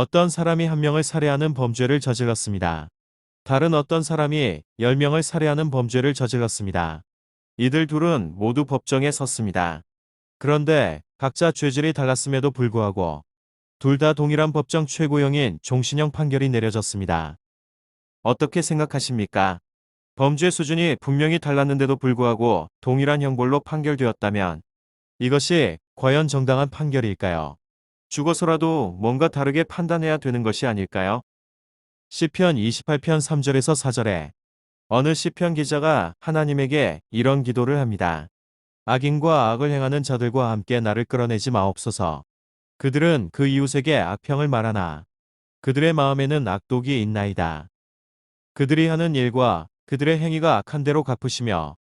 어떤 사람이 한 명을 살해하는 범죄를 저질렀습니다. 다른 어떤 사람이 10명을 살해하는 범죄를 저질렀습니다. 이들 둘은 모두 법정에 섰습니다. 그런데 각자 죄질이 달랐음에도 불구하고 둘 다 동일한 법정 최고형인 종신형 판결이 내려졌습니다. 어떻게 생각하십니까? 범죄 수준이 분명히 달랐는데도 불구하고 동일한 형벌로 판결되었다면 이것이 과연 정당한 판결일까요? 죽어서라도 뭔가 다르게 판단해야 되는 것이 아닐까요? 시편 28편 3절에서 4절에 어느 시편 기자가 하나님에게 이런 기도를 합니다. 악인과 악을 행하는 자들과 함께 나를 끌어내지 마옵소서. 그들은 그 이웃에게 악평을 말하나 그들의 마음에는 악독이 있나이다. 그들이 하는 일과 그들의 행위가 악한 대로 갚으시며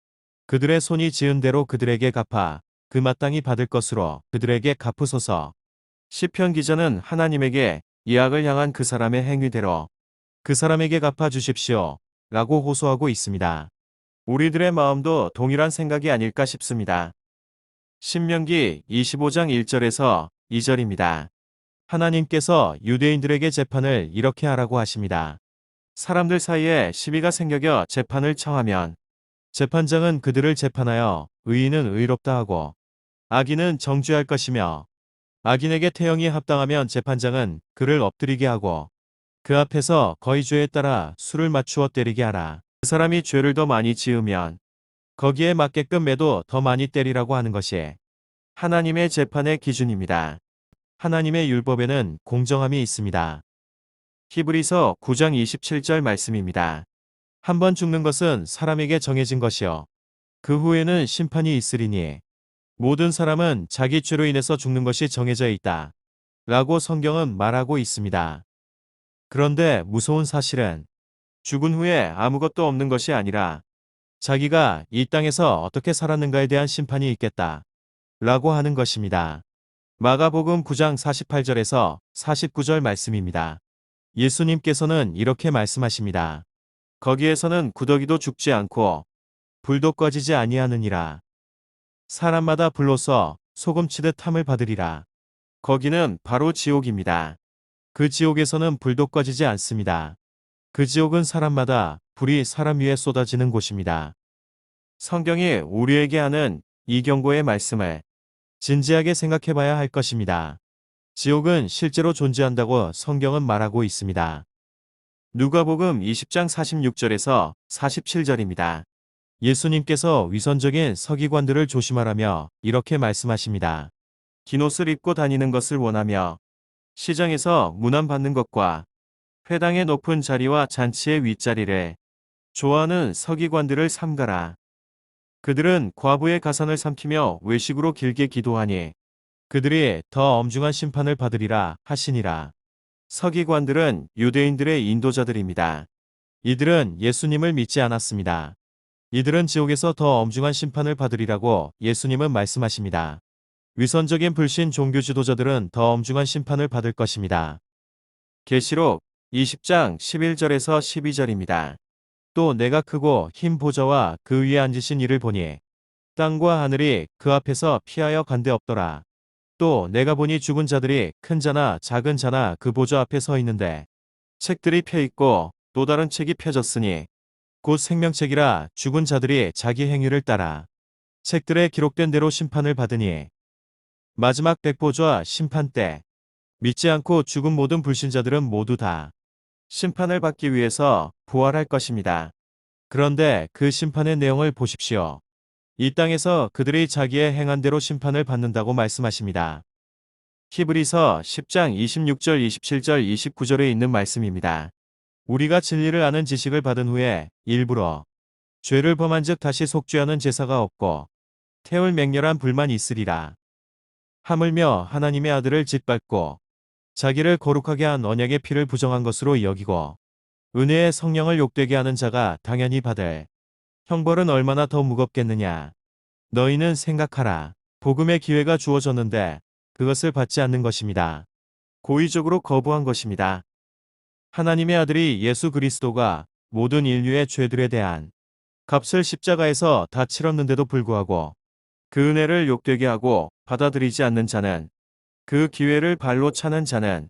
그들의 손이 지은 대로 그들에게 갚아 그 마땅히 받을 것으로 그들에게 갚으소서. 시편 기자는 하나님에게 이 악을 향한 그 사람의 행위대로 그 사람에게 갚아 주십시오 라고 호소하고 있습니다. 우리들의 마음도 동일한 생각이 아닐까 싶습니다. 신명기 25장 1절에서 2절입니다. 하나님께서 유대인들에게 재판을 이렇게 하라고 하십니다. 사람들 사이에 시비가 생겨겨 재판을 청하면 재판장은 그들을 재판하여 의인은 의롭다 하고 악인은 정죄할 것이며 악인에게 태형이 합당하면 재판장은 그를 엎드리게 하고 그 앞에서 거의 죄에 따라 수를 맞추어 때리게 하라. 그 사람이 죄를 더 많이 지으면 거기에 맞게끔 매도 더 많이 때리라고 하는 것이 하나님의 재판의 기준입니다. 하나님의 율법에는 공정함이 있습니다. 히브리서 9장 27절 말씀입니다. 한 번 죽는 것은 사람에게 정해진 것이요 그 후에는 심판이 있으리니 모든 사람은 자기 죄로 인해서 죽는 것이 정해져 있다. 라고 성경은 말하고 있습니다. 그런데 무서운 사실은 죽은 후에 아무것도 없는 것이 아니라 자기가 이 땅에서 어떻게 살았는가에 대한 심판이 있겠다. 라고 하는 것입니다. 마가복음 9장 48절에서 49절 말씀입니다. 예수님께서는 이렇게 말씀하십니다. 거기에서는 구더기도 죽지 않고 불도 꺼지지 아니하느니라. 사람마다 불로써 소금치듯 함을 받으리라. 거기는 바로 지옥입니다. 그 지옥에서는 불도 꺼지지 않습니다. 그 지옥은 사람마다 불이 사람 위에 쏟아지는 곳입니다. 성경이 우리에게 하는 이 경고의 말씀을 진지하게 생각해 봐야 할 것입니다. 지옥은 실제로 존재한다고 성경은 말하고 있습니다. 누가복음 20장 46절에서 47절입니다. 예수님께서 위선적인 서기관들을 조심하라며 이렇게 말씀하십니다. 긴 옷을 입고 다니는 것을 원하며 시장에서 문안받는 것과 회당의 높은 자리와 잔치의 윗자리를 좋아하는 서기관들을 삼가라. 그들은 과부의 가산을 삼키며 외식으로 길게 기도하니 그들이 더 엄중한 심판을 받으리라 하시니라. 서기관들은 유대인들의 인도자들입니다. 이들은 예수님을 믿지 않았습니다. 이들은 지옥에서 더 엄중한 심판을 받으리라고 예수님은 말씀하십니다. 위선적인 불신 종교 지도자들은 더 엄중한 심판을 받을 것입니다. 계시록 20장 11절에서 12절입니다. 또 내가 크고 흰 보좌와 그 위에 앉으신 이를 보니 땅과 하늘이 그 앞에서 피하여 간데 없더라. 또 내가 보니 죽은 자들이 큰 자나 작은 자나 그 보좌 앞에 서 있는데 책들이 펴 있고 또 다른 책이 펴졌으니 곧 생명책이라 죽은 자들이 자기 행위를 따라 책들에 기록된 대로 심판을 받으니 마지막 백보좌 심판 때 믿지 않고 죽은 모든 불신자들은 모두 다 심판을 받기 위해서 부활할 것입니다. 그런데 그 심판의 내용을 보십시오. 이 땅에서 그들이 자기의 행한 대로 심판을 받는다고 말씀하십니다. 히브리서 10장 26절 27절 29절에 있는 말씀입니다. 우리가 진리를 아는 지식을 받은 후에 일부러 죄를 범한 즉 다시 속죄하는 제사가 없고 태울 맹렬한 불만 있으리라. 하물며 하나님의 아들을 짓밟고 자기를 거룩하게 한 언약의 피를 부정한 것으로 여기고 은혜의 성령을 욕되게 하는 자가 당연히 받을 형벌은 얼마나 더 무겁겠느냐. 너희는 생각하라. 복음의 기회가 주어졌는데 그것을 받지 않는 것입니다. 고의적으로 거부한 것입니다. 하나님의 아들이 예수 그리스도가 모든 인류의 죄들에 대한 값을 십자가에서 다 치렀는데도 불구하고 그 은혜를 욕되게 하고 받아들이지 않는 자는 그 기회를 발로 차는 자는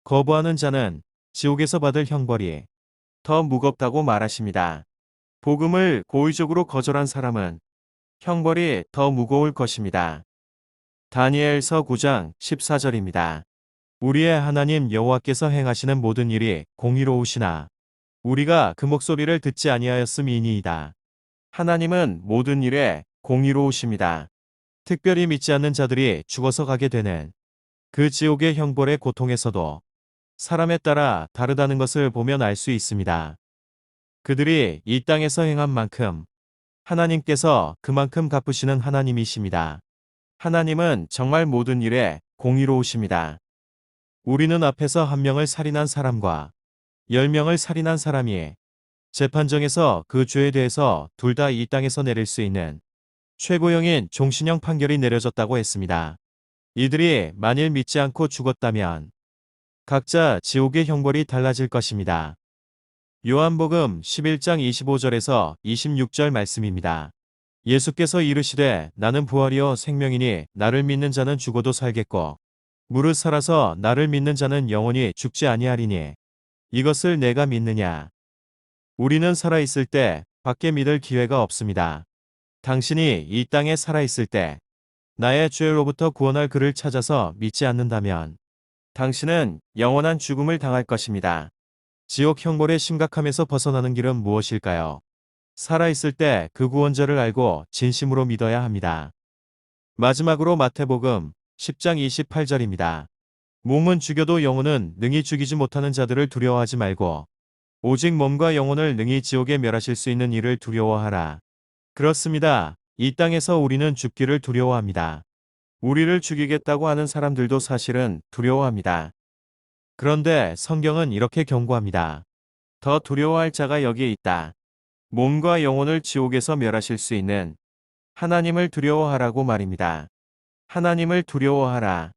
거부하는 자는 지옥에서 받을 형벌이 더 무겁다고 말하십니다. 복음을 고의적으로 거절한 사람은 형벌이 더 무거울 것입니다. 다니엘서 9장 14절입니다. 우리의 하나님 여호와께서 행하시는 모든 일이 공의로우시나 우리가 그 목소리를 듣지 아니하였음이니이다. 하나님은 모든 일에 공의로우십니다. 특별히 믿지 않는 자들이 죽어서 가게 되는 그 지옥의 형벌의 고통에서도 사람에 따라 다르다는 것을 보면 알 수 있습니다. 그들이 이 땅에서 행한 만큼 하나님께서 그만큼 갚으시는 하나님이십니다. 하나님은 정말 모든 일에 공의로우십니다. 우리는 앞에서 한 명을 살인한 사람과 10명을 살인한 사람이 재판정에서 그 죄에 대해서 둘 다 이 땅에서 내릴 수 있는 최고형인 종신형 판결이 내려졌다고 했습니다. 이들이 만일 믿지 않고 죽었다면 각자 지옥의 형벌이 달라질 것입니다. 요한복음 11장 25절에서 26절 말씀입니다. 예수께서 이르시되 나는 부활이요 생명이니 나를 믿는 자는 죽어도 살겠고 무릇 살아서 나를 믿는 자는 영원히 죽지 아니하리니 이것을 내가 믿느냐. 우리는 살아있을 때 밖에 믿을 기회가 없습니다. 당신이 이 땅에 살아있을 때 나의 죄로부터 구원할 그를 찾아서 믿지 않는다면 당신은 영원한 죽음을 당할 것입니다. 지옥 형벌의 심각함에서 벗어나는 길은 무엇일까요? 살아있을 때 그 구원자를 알고 진심으로 믿어야 합니다. 마지막으로 마태복음 10장 28절입니다. 몸은 죽여도 영혼은 능히 죽이지 못하는 자들을 두려워하지 말고 오직 몸과 영혼을 능히 지옥에 멸하실 수 있는 이를 두려워하라. 그렇습니다. 이 땅에서 우리는 죽기를 두려워합니다. 우리를 죽이겠다고 하는 사람들도 사실은 두려워합니다. 그런데 성경은 이렇게 경고합니다. 더 두려워할 자가 여기에 있다. 몸과 영혼을 지옥에서 멸하실 수 있는 하나님을 두려워하라고 말입니다. 하나님을 두려워하라.